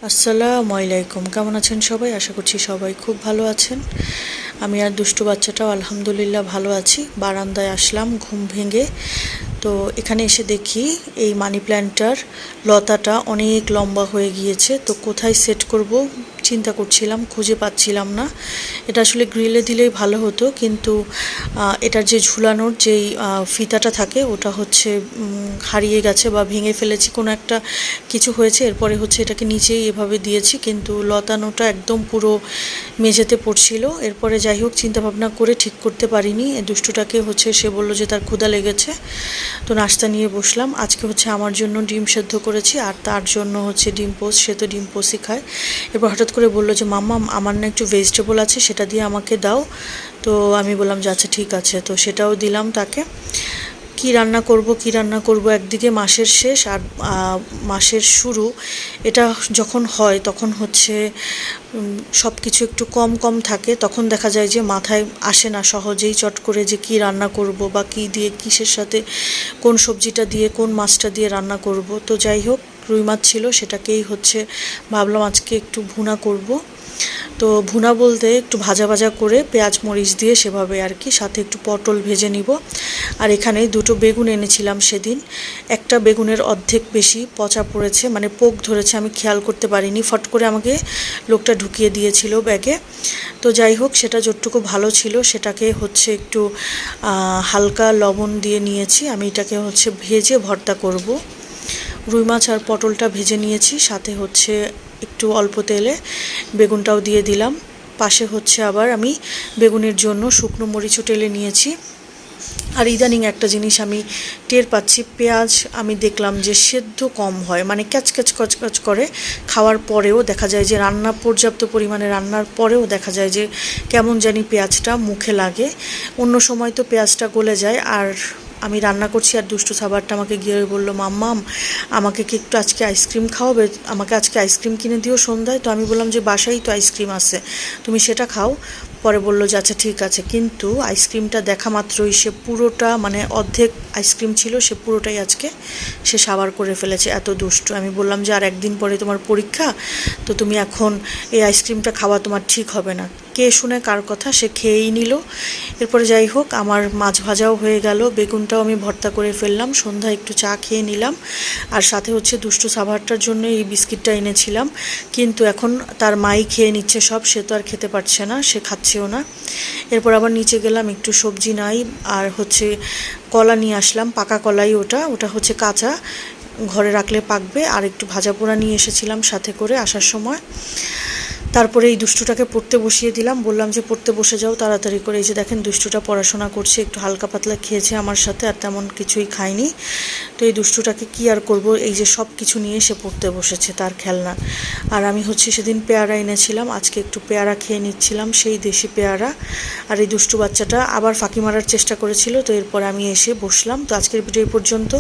আসসালামু আলাইকুম, কেমন আছেন সবাই? আশা করছি সবাই খুব ভালো আছেন। আমি আর দুষ্টু বাচ্চাটাও আলহামদুলিল্লাহ ভালো আছি। বারান্দায় আসলাম ঘুম ভেঙে। তো এখানে এসে দেখি এই মানি প্ল্যান্টটার লতাটা অনেক লম্বা হয়ে গিয়েছে। তো কোথায় সেট করব চিন্তা করছিলাম, খুঁজে পাচ্ছিলাম না। এটা আসলে গ্রিলে দিলেই ভালো হতো, কিন্তু এটার যে ঝুলানোর যেই ফিতাটা থাকে ওটা হচ্ছে হারিয়ে গেছে বা ভেঙে ফেলেছি, কোনো একটা কিছু হয়েছে। এরপরে হচ্ছে এটাকে নিচেই এভাবে দিয়েছি, কিন্তু লতানোটা একদম পুরো মেঝেতে পড়ছিল। এরপরে যাই হোক চিন্তা ভাবনা করে ঠিক করতে পারিনি। দুষ্টুটাকে হচ্ছে সে বলল যে তার ক্ষুধা লেগেছে, তো নাস্তা নিয়ে বসলাম। আজকে হচ্ছে আমার জন্য ডিম সেদ্ধ করেছি আর তার জন্য হচ্ছে ডিম পোস্ট, সে তো ডিম পোস্টই খায়। এরপর হঠাৎ করে বললো যে মাম্মা আমার না একটু ভেজিটেবল আছে, সেটা দিয়ে আমাকে দাও। তো আমি বললাম যে আচ্ছা ঠিক আছে, তো সেটাও দিলাম তাকে। কি রান্না করব একদিকে মাসের শেষ আর মাসের শুরু। এটা যখন হয় তখন হচ্ছে সব কিছু একটু কম কম থাকে, তখন দেখা যায় যে মাথায় আসে না সহজেই চট করে যে কি রান্না করব বা কি দিয়ে কিসের সাথে কোন সবজিটা দিয়ে কোন মাছটা দিয়ে রান্না করব। তো যাই হোক রুই মাছ ছিল, সেটাকেই হচ্ছে ভাবলাম আজকে একটু ভুনা করব। তো ভুনা বলতে একটু ভাজা ভাজা করে পেঁয়াজ মরিচ দিয়ে সেভাবে আর কি, সাথে একটু পটল ভেজে নিব। আর এখানে দুটো বেগুন এনেছিলাম সেদিন, একটা বেগুনের অর্ধেক বেশি পচা পড়েছে, মানে পোক ধরেছে, আমি খেয়াল করতে পারিনি, ফট করে আমাকে লোকটা ঢুকিয়ে দিয়েছিল ব্যাগে। তো যাই হোক সেটা যতটুকু ভালো ছিল সেটাকে হচ্ছে একটু হালকা লবণ দিয়ে নিয়েছি। আমি এটাকে হচ্ছে ভেজে ভর্তা করব। রুই মাছ আর পটলটা ভেজে নিয়েছি, সাথে হচ্ছে একটু অল্প তেলে বেগুনটাও দিয়ে দিলাম। পাশে হচ্ছে আবার আমি বেগুনের জন্য শুকনো মরিচও টেলে নিয়েছি। আর ইদানিং একটা জিনিস আমি টের পাচ্ছি, পেঁয়াজ আমি দেখলাম যে সেদ্ধ কম হয়, মানে ক্যাচক্যাচ কচকচ করে। খাওয়ার পরেও দেখা যায় যে পর্যাপ্ত পরিমাণে রান্নার পরেও দেখা যায় যে কেমন জানি পেঁয়াজটা মুখে লাগে। অন্য সময় তো পেঁয়াজটা গলে যায়। আর আমি রান্না করছি আর দুষ্টু সাবারটা আমাকে গিয়ে বললো মাম্মাম আমাকে কি একটু আজকে আইসক্রিম খাওয়াবে, আমাকে আজকে আইসক্রিম কিনে দিও সন্ধ্যায়। তো আমি বললাম যে বাসায় তো আইসক্রিম আছে, তুমি সেটা খাও। পরে বললো যে আচ্ছা ঠিক আছে, কিন্তু আইসক্রিমটা দেখা মাত্রই সে পুরোটা, মানে অর্ধেক আইসক্রিম ছিল সে পুরোটাই আজকে সে সাবার করে ফেলেছে, এত দুষ্টু। আমি বললাম যে আর একদিন পরে তোমার পরীক্ষা, তো তুমি এখন এই আইসক্রিমটা খাওয়া তোমার ঠিক হবে না। কে শুনে কার কথা, সে খেয়েই নিল। এরপরে যাই হোক আমার মাছ ভাজাও হয়ে গেল, বেগুনটাও আমি ভর্তা করে ফেললাম, সন্ধ্যায় একটু চা খেয়ে নিলাম। আর সাথে হচ্ছে দুষ্টু সাভারটার জন্য এই বিস্কিটটা এনেছিলাম, কিন্তু এখন তার মাই খেয়ে নিচ্ছে সব, সে তো আর খেতে পারছে না, সে খাচ্ছেও না। এরপর আবার নিচে গেলাম, একটু সবজি নাই আর হচ্ছে কলা নিয়ে আসলাম, পাকা কলাই, ওটা ওটা হচ্ছে কাঁচা, ঘরে রাখলে পাকবে। আর একটু ভাজা পোড়া নিয়ে এসেছিলাম সাথে করে আসার সময়। তারপরে এই দুষ্টুটাকে পড়তে বসিয়ে দিলাম, বললাম যে পড়তে বসে যাও তাড়াতাড়ি করে। এই যে দেখেন দুষ্টুটা পড়াশোনা করছে, একটু হালকা পাতলা খেয়েছে আমার সাথে, আর তেমন কিছুই খায়নি। তো এই দুষ্টুটাকে কি আর করব, এই যে সব কিছু নিয়ে সে পড়তে বসেছে, তার খেলনা। আর আমি হচ্ছে সেদিন পেয়ারা এনেছিলাম, আজকে একটু পেয়ারা খেয়ে নিচ্ছিলাম, সেই দেশি পেয়ারা। আর এই দুষ্টু বাচ্চাটা আবার ফাঁকি মারার চেষ্টা করেছিল, তো এরপর আমি এসে বসলাম। তো আজকের ভিডিও এই পর্যন্ত।